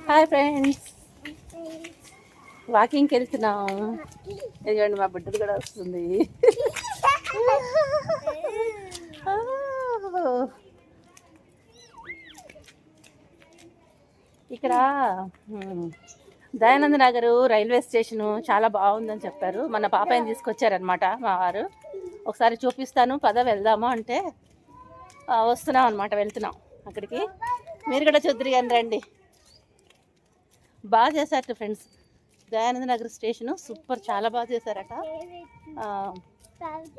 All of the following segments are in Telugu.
హాయ్ ఫ్రెండ్స్, వాకింగ్కి వెళ్తున్నాం. ఇదిగోండి మా బిడ్డలు కూడా వస్తుంది. ఇక్కడ దయానంద నగర్ రైల్వే స్టేషను చాలా బాగుందని చెప్పారు. మన పాపని తీసుకొచ్చారనమాట మా వారు. ఒకసారి చూపిస్తాను పద వెళ్దాము అంటే వస్తున్నాం అనమాట, వెళ్తున్నాం అక్కడికి. మీరు కూడా చూద్దరు కానీ రండి. బాగా చేశారట friends, Dayananda Nagar station super, చాలా బాగా చేశారట.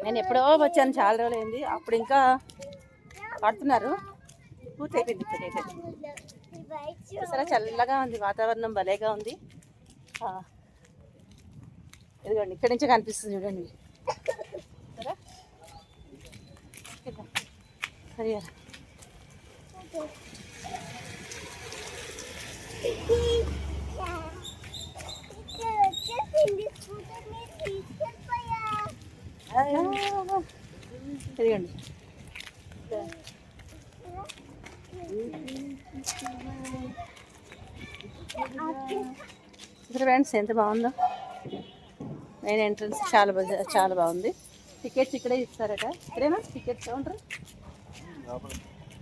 నేను ఎప్పుడో వచ్చాను, చాలా రోజులు అయింది. అప్పుడు ఇంకా పడుతున్నారు, పూర్తి అయిపోయింది. ఇప్పుడైతే చూసారా, చల్లగా ఉంది, వాతావరణం భలేగా ఉంది. ఇదిగోండి ఇక్కడి నుంచే కనిపిస్తుంది చూడండి. సరే తిరగండి. ఫ్రెండ్స్ ఎంత బాగుందో, మెయిన్ ఎంట్రన్స్ చాలా బాగుంది. టికెట్స్ ఇక్కడే ఇస్తారట. ఇక్కడేనా టికెట్స్ కౌంటర్?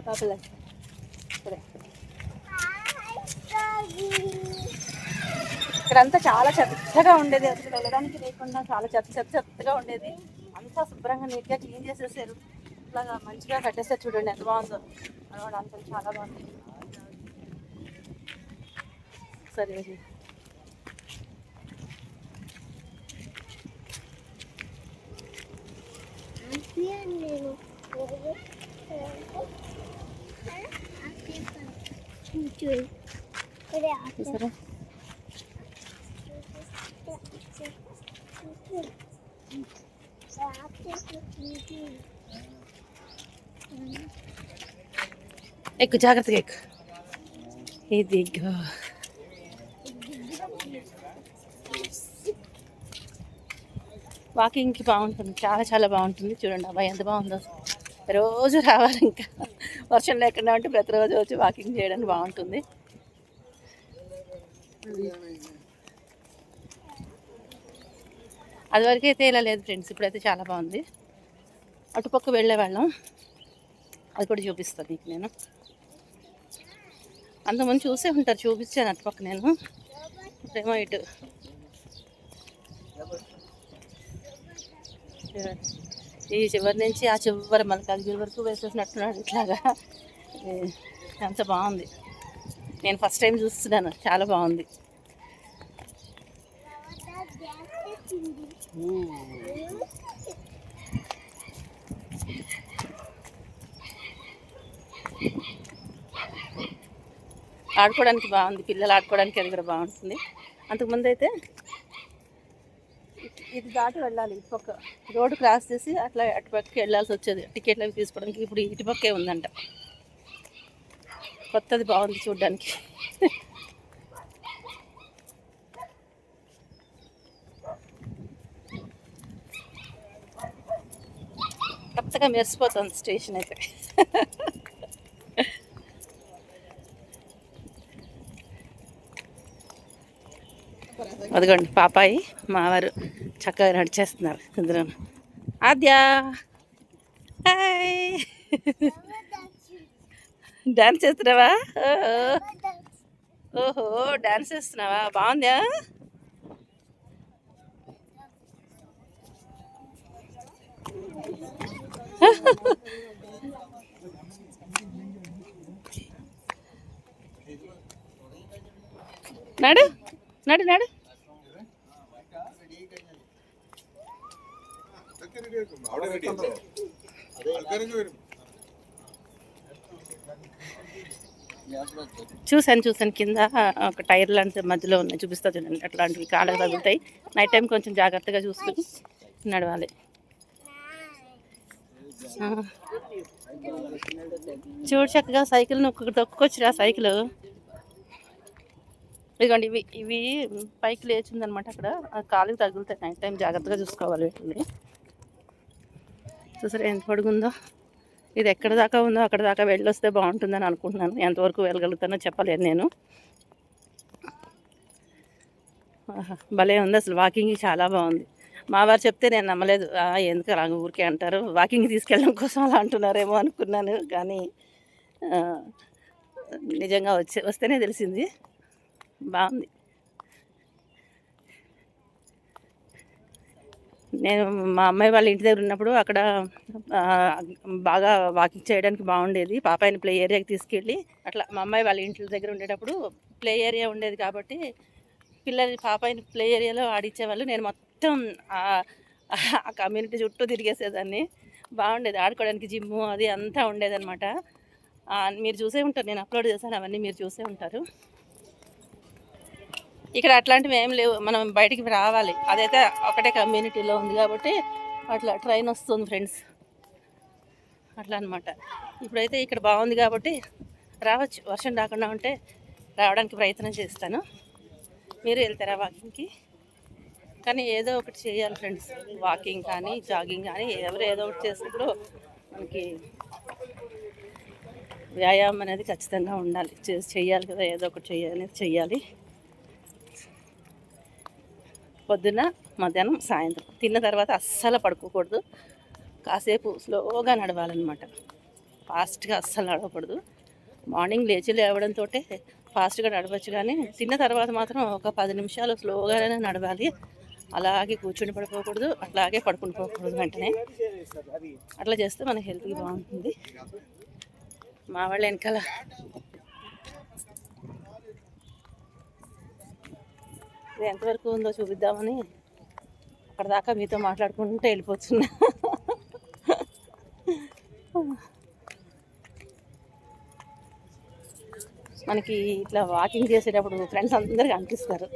లోపల ఇక్కడే. ఇక్కడంతా చాలా చెత్తగా ఉండేది, అసలు వెళ్ళడానికి లేకుండా చాలా చెత్తగా ఉండేది. అంతా శుభ్రంగా నీట్గా క్లీన్ చేసేసారు. ఇట్లాగా మంచిగా కట్టేస్తారు చూడండి, ఎంత బాగుందో. అంతా చాలా బాగుంది. సరే సరే ఎక్కు, జాగ్రత్తగా ఎక్కు. ఇది వాకింగ్కి బాగుంటుంది, చాలా బాగుంటుంది. చూడండి అబ్బాయి ఎంత బాగుందో. రోజు రావాలి, ఇంకా వర్షం లేకుండా ఉంటే ప్రతిరోజు వచ్చి వాకింగ్ చేయడానికి బాగుంటుంది. అదివరకు అయితే ఇలా లేదు ఫ్రెండ్స్, ఇప్పుడైతే చాలా బాగుంది. అటుపక్క వెళ్ళేవాళ్ళం, అది కూడా చూపిస్తాను నీకు. నేను అంతమంది చూసే ఉంటారు, చూపించాను అటుపక్క నేను. ఇప్పుడేమో ఇటు ఈ చివరి నుంచి ఆ చివరి మల్కాజ్గిరి వరకు వేసేసినట్టున్నాడు. ఇట్లాగా ఎంత బాగుంది. నేను ఫస్ట్ టైం చూస్తున్నాను, చాలా బాగుంది. ఆడుకోవడానికి బాగుంది, పిల్లలు ఆడుకోవడానికి అది కూడా బాగుంటుంది. అంతకుముందు అయితే ఇది దాటి వెళ్ళాలి, ఇటుపక్క రోడ్డు క్రాస్ చేసి అట్లా అటుపక్కకి వెళ్ళాల్సి వచ్చేది టికెట్లు అవి తీసుకోవడానికి. ఇప్పుడు ఇటుపక్కే ఉందంట, కొత్తది బాగుంది చూడ్డానికి. కొత్తగా మెరిసిపోతుంది స్టేషన్ అయితే. అదిగోండి పాపాయి మావారు చక్కగా నడిచేస్తున్నారు ఇద్దరు. ఆద్యా హాయ్, డాన్స్ చేస్తున్నావా? ఓహో డాన్స్ చేస్తున్నావా, బాగుందా? నడు నడు నడు. చూసాను కింద ఒక టైర్ లాంటి మధ్యలో ఉన్నాయి, చూపిస్తా చూడండి. అట్లాంటివి కాళ్ళకి తగులుతాయి. నైట్ టైం కొంచెం జాగ్రత్తగా చూసుకుని నడవాలి. చూడు చక్కగా సైకిల్ తొక్కుకొచ్చిరా సైకిల్. ఇదిగోండి ఇవి పైకి లేచిందనమాట, అక్కడ కాలుకి తగులుతాయి. నైట్ టైం జాగ్రత్తగా చూసుకోవాలి వీటిని. చూసారా ఎంత పొడుగుందో. ఇది ఎక్కడ దాకా ఉందో అక్కడ దాకా వెళ్ళొస్తే బాగుంటుందని అనుకుంటున్నాను. ఎంతవరకు వెళ్ళగలుగుతానో చెప్పలేను నేను. ఆహా! భలే ఉంది అసలు వాకింగ్ చాలా బాగుంది. మా వారు చెప్తే నేను నమ్మలేదు. ఎందుకు అలా ఊరికే అంటారు, వాకింగ్ తీసుకెళ్ళడం కోసం అలా అంటున్నారేమో అనుకున్నాను. కానీ నిజంగా వస్తేనే తెలిసింది. బాగుంది. నేను మా అమ్మాయి వాళ్ళ ఇంటి దగ్గర ఉన్నప్పుడు అక్కడ బాగా వాకింగ్ చేయడానికి బాగుండేది. పాపాయిని ప్లే ఏరియాకి తీసుకెళ్ళి అట్లా మా అమ్మాయి వాళ్ళ ఇంటి దగ్గర ఉండేటప్పుడు ప్లే ఏరియా ఉండేది కాబట్టి పాపాయిని ప్లే ఏరియాలో ఆడిచ్చేవాళ్ళు. నేను మొత్తం ఆ కమ్యూనిటీ చుట్టూ తిరిగేసేదాన్ని. బాగుండేది ఆడుకోవడానికి. జిమ్ము అది అంతా ఉండేదన్నమాట. మీరు చూసే ఉంటారు, నేను అప్లోడ్ చేశాను, అవన్నీ మీరు చూసే ఉంటారు. ఇక్కడ అట్లాంటివి ఏం లేవు, మనం బయటికి రావాలి. అదైతే ఒకటే కమ్యూనిటీలో ఉంది కాబట్టి అట్లా ట్రైన్ వస్తుంది ఫ్రెండ్స్, అట్లా అనమాట. ఇప్పుడైతే ఇక్కడ బాగుంది కాబట్టి రావచ్చు. వర్షం రాకుండా ఉంటే రావడానికి ప్రయత్నం చేస్తాను. మీరు వెళ్తారా వాకింగ్కి? కానీ ఏదో ఒకటి చేయాలి ఫ్రెండ్స్, వాకింగ్ కానీ జాగింగ్ కానీ ఎవరు ఏదో ఒకటి చేసినప్పుడు మనకి వ్యాయామం అనేది ఖచ్చితంగా ఉండాలి. చేయాలి కదా, ఏదో ఒకటి చెయ్యాలి. పొద్దున్న, మధ్యాహ్నం, సాయంత్రం తిన్న తర్వాత అస్సలు పడుకోకూడదు. కాసేపు స్లోగా నడవాలన్నమాట. ఫాస్ట్గా అస్సలు నడవకూడదు. మార్నింగ్ లేవడంతో ఫాస్ట్గా నడవచ్చు, కానీ తిన్న తర్వాత మాత్రం ఒక 10 నిమిషాలు స్లోగానే నడవాలి. అలాగే కూర్చొని పడిపోకూడదు, అట్లాగే పడుకుని పోకూడదు వెంటనే. అట్లా చేస్తే మన హెల్త్కి బాగుంటుంది. మా వాళ్ళ వెనకాల ఇది ఎంతవరకు ఉందో చూపిద్దామని అక్కడ దాకా మీతో మాట్లాడుకుంటూ వెళ్ళిపోతున్నా. మనకి ఇట్లా వాకింగ్ చేసేటప్పుడు ఫ్రెండ్స్ అందరూ కనిపిస్తారు.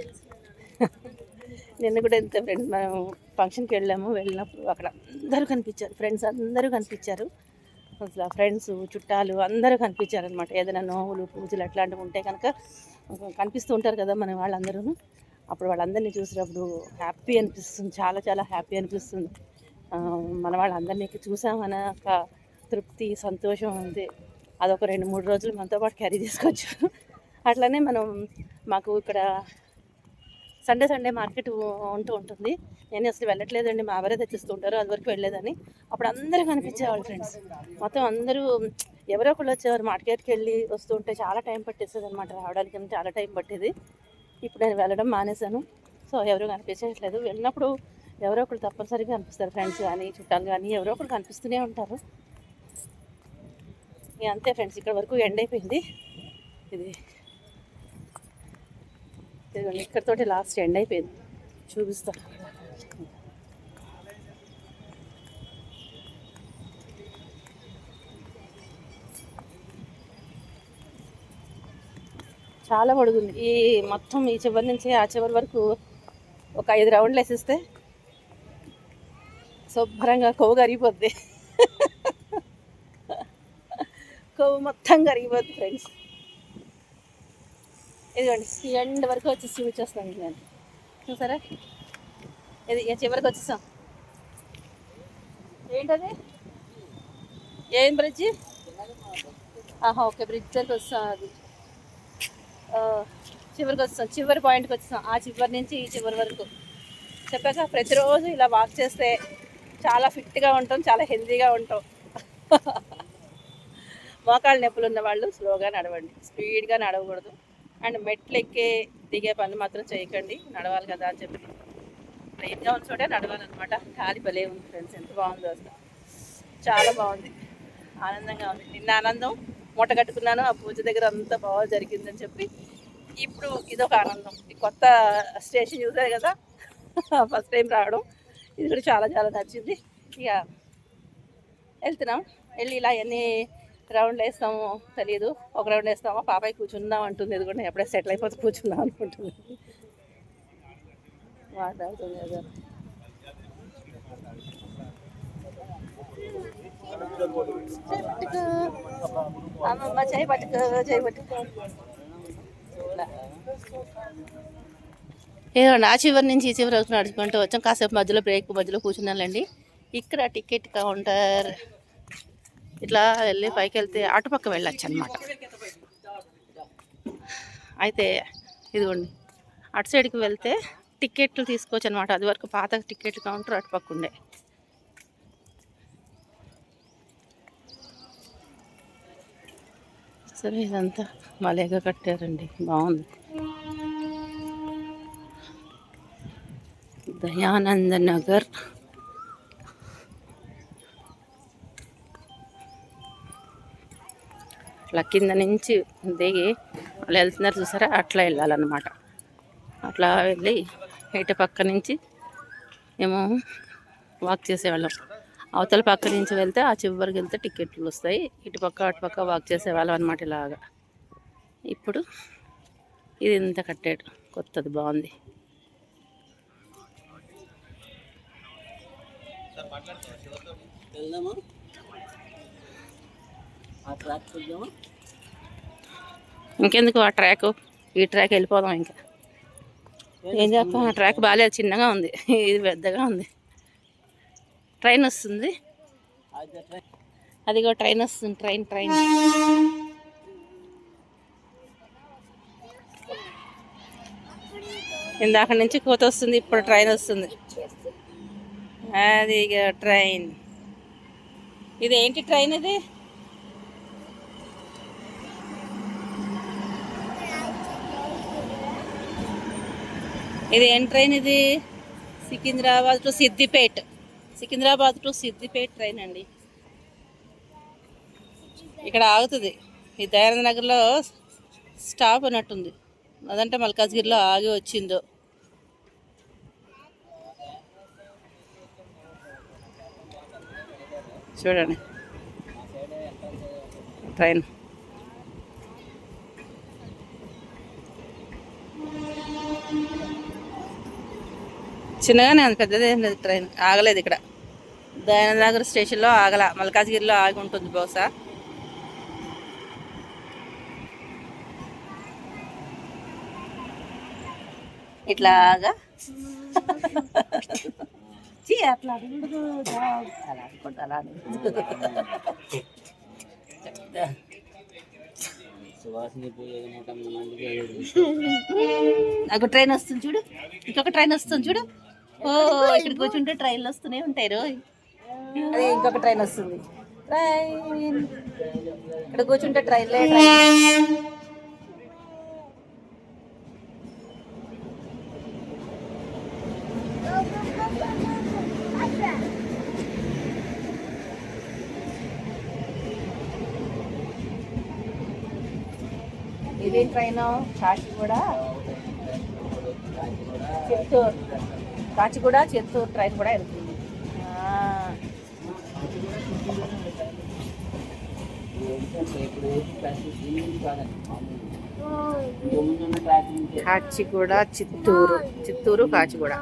నిన్న కూడా ఎంత ఫ్రెండ్స్, మనం ఫంక్షన్కి వెళ్ళినప్పుడు అక్కడ అందరూ కనిపించారు. ఫ్రెండ్స్ అందరూ కనిపించారు. అసలు ఫ్రెండ్స్, చుట్టాలు అందరూ కనిపించారు అనమాట. ఏదైనా నోములు, పూజలు అట్లాంటివి ఉంటే కనుక కనిపిస్తూ ఉంటారు కదా మన వాళ్ళందరూ. అప్పుడు వాళ్ళందరినీ చూసినప్పుడు హ్యాపీ అనిపిస్తుంది, చాలా చాలా హ్యాపీ అనిపిస్తుంది. మన వాళ్ళందరినీ చూసామన్న ఒక తృప్తి, సంతోషం ఉంది. అదొక 2-3 రోజులు మనతో పాటు క్యారీ చేసుకోవచ్చు. అట్లనే మాకు ఇక్కడ సండే మార్కెట్ ఉంటుంది. నేను అసలు వెళ్ళట్లేదండి, మా ఎవరే తెచ్చిస్తూ ఉంటారు. అది వరకు వెళ్ళేదని. అప్పుడు అందరూ కనిపించేవాళ్ళు ఫ్రెండ్స్. మొత్తం అందరూ ఎవరో ఒకళ్ళు వచ్చేవారు. మార్కెట్కి వెళ్ళి వస్తుంటే చాలా టైం పట్టేసేది అనమాట, రావడానికి చాలా టైం పట్టేది. ఇప్పుడు నేను వెళ్ళడం మానేశాను. సో ఎవరు కనిపించట్లేదు. వెళ్ళినప్పుడు ఎవరో ఒకరు తప్పనిసరిగా కనిపిస్తారు. ఫ్రెండ్స్ కానీ, చుట్టాలు కానీ ఎవరో ఒకరు కనిపిస్తూనే ఉంటారు. అంతే ఫ్రెండ్స్, ఇక్కడ వరకు ఎండ్ అయిపోయింది. ఇది ఇక్కడితోటి లాస్ట్ ఎండ్ అయిపోయింది. చూపిస్తా. చాలా పొడుగుంది. ఈ మొత్తం ఈ చివరి నుంచి ఆ చివరి వరకు ఒక 5 రౌండ్లు వేసిస్తే శుభ్రంగా కొవ్వు కరిగిపోద్ది. కొవ్వు మొత్తం కరిగిపోద్ది ఫ్రెండ్స్. ఇదిగోండి, ఈ ఎండ్ వరకు వచ్చేసి చూపించేస్తాను. నేను చూసారా, ఇది చివరికి వచ్చేసాం. ఏంటది, ఏం బ్రిడ్జి? ఓకే, బ్రిడ్జ్ దగ్గరికి వస్తాం. అది చివరికి వస్తాం, చివరి పాయింట్కి వచ్చాం. ఆ చివరి నుంచి ఈ చివరి వరకు చెప్పాక ప్రతిరోజు ఇలా వాక్ చేస్తే చాలా ఫిట్గా ఉంటాం, చాలా హెల్తీగా ఉంటాం. మోకాళ్ళ నొప్పులు ఉన్న వాళ్ళు స్లోగా నడవండి, స్పీడ్గా నడవకూడదు. అండ్ మెట్లు ఎక్కే దిగే పని మాత్రం చేయకండి, నడవాలి కదా అని చెప్పి ప్లెయిన్గా ఉన్న చోటే నడవాలన్నమాట. గాలి భలే ఉంది ఫ్రెండ్స్, ఎంత బాగుందో అసలు, చాలా బాగుంది, ఆనందంగా ఉంది. నిన్న ఆనందం మూట కట్టుకున్నాను, ఆ పూజ దగ్గర అంతా బాగా జరిగిందని చెప్పి ఇప్పుడు ఇదొక ఆనందం. ఈ కొత్త స్టేషన్ చూసారు కదా, ఫస్ట్ టైం రావడం, ఇది కూడా చాలా చాలా నచ్చింది. ఇక వెళ్తున్నాం. వెళ్ళి ఇలా ఎన్ని రౌండ్లు వేస్తామో తెలియదు. ఒక రౌండ్ వేస్తామో, పాపాయి కూర్చుందాం అంటుంది. ఇది కూడా ఎప్పుడే సెటిల్ అయిపోతే కూర్చుందాం అనుకుంటుంది. మాట్లాడుతుంది కదా. అమ్మమ్మ చేయి పట్టుకో, చేయి పట్టుకో. ఏదో ఆ చివరి నుంచి ఈ చివరి వరకు నడుచుకుంటూ వచ్చాం. కాసేపు మధ్యలో బ్రేక్ మధ్యలో కూర్చున్నానండి. ఇక్కడ టికెట్ కౌంటర్, ఇట్లా వెళ్ళి పైకి వెళ్తే అటుపక్క వెళ్ళొచ్చు అనమాట. అయితే ఇదిగోండి, అటు సైడ్కి వెళ్తే టికెట్లు తీసుకోవచ్చు అనమాట. అది వరకు పాత టికెట్ కౌంటర్ అటు పక్కుండే. సరే ఇదంతా భలేగా కట్టారండి, బాగుంది. దయానంద నగర్. అట్లా కింద నుంచి దిగి వాళ్ళు వెళ్తున్నారు చూసారా, అట్లా వెళ్ళాలన్నమాట. అట్లా వెళ్ళి ఇటు పక్క నుంచి ఏమో వాక్ చేసేవాళ్ళం. అవతల పక్క నుంచి వెళ్తే ఆ చివరికి వెళ్తే టికెట్లు వస్తాయి. ఇటు పక్క అటు పక్క వాక్ చేసేవాళ్ళం అనమాట ఇలాగా. ఇప్పుడు ఇది ఇంత కట్టాడు, కొత్తది, బాగుంది. ఇంకెందుకు ఆ ట్రాక్, ఈ ట్రాక్ వెళ్ళిపోదాం. ఇంకా ఏం చేస్తాం, ఆ ట్రాక్ బాగాలేదు, చిన్నగా ఉంది, ఇది పెద్దగా ఉంది. ట్రైన్ వస్తుంది, అదిగో ట్రైన్ వస్తుంది. ట్రైన్ ఇందాక నుంచి కోత వస్తుంది, ఇప్పుడు ట్రైన్ వస్తుంది. అది ఇక ట్రైన్. ఇది ఏంటి ట్రైన్? ఇది ఏం ట్రైన్? ఇది Secunderabad to Siddipet. Secunderabad to Siddipet train అండి. ఇక్కడ ఆగుతుంది. ఈ దయానంద నగర్లో స్టాప్ అన్నట్టుంది, అదంటే మల్కాజ్గిరిలో ఆగి వచ్చిందో. చూడండి ట్రైన్. చిన్నగానే ఉంది, పెద్దదేం లేదు. ట్రైన్ ఆగలేదు ఇక్కడ. దయానంద నగర్ స్టేషన్లో ఆగల, మల్కాజ్గిరిలో ఆగి ఉంటుంది బహుశా. ఇట్లాగా అట్లా అలా అనుకుంటా, అలా నాకు ట్రైన్ వస్తుంది చూడు, ఇంకొక ట్రైన్ వస్తుంది చూడు. ఓ ఇక్కడ కూర్చుంటే ట్రైన్లు వస్తూనే ఉంటాయి రోజు. అదే ఇంకొక ట్రైన్ వస్తుంది. ట్రైన్ ఇక్కడ కూర్చుంటే ట్రైన్లే. ఇది ట్రైన్ కాచిగూడ చిత్తూరు, కాచిగూడ చిత్తూరు ట్రైన్ కూడా వెళ్తుంది. కాచిగూడ చిత్తూరు, చిత్తూరు కాచిగూడ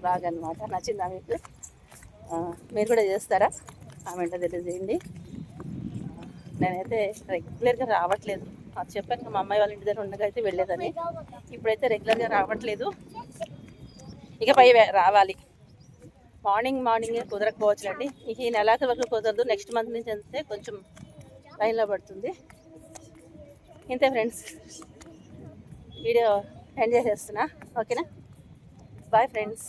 బాగా అనమాట. నచ్చిందా మీకు? మీరు కూడా చేస్తారా? కామెంట్లో తెలియజేయండి. నేనైతే రెగ్యులర్గా రావట్లేదు, అది చెప్పాను మా అమ్మాయి వాళ్ళ ఇంటి దగ్గర ఉండగా అయితే వెళ్ళేదని. ఇప్పుడైతే రెగ్యులర్గా రావట్లేదు, ఇకపై రావాలి. మార్నింగే కుదరకపోవచ్చులండి. ఈ నెలాఖరు వరకు కుదరదు, నెక్స్ట్ మంత్ నుంచి అంతే కొంచెం లైన్లో పడుతుంది. ఇంతే ఫ్రెండ్స్, వీడియో ఎండ్ చేసేస్తున్నా. ఓకేనా, బాయ్ ఫ్రెండ్స్.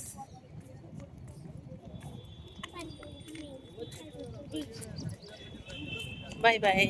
Bye bye.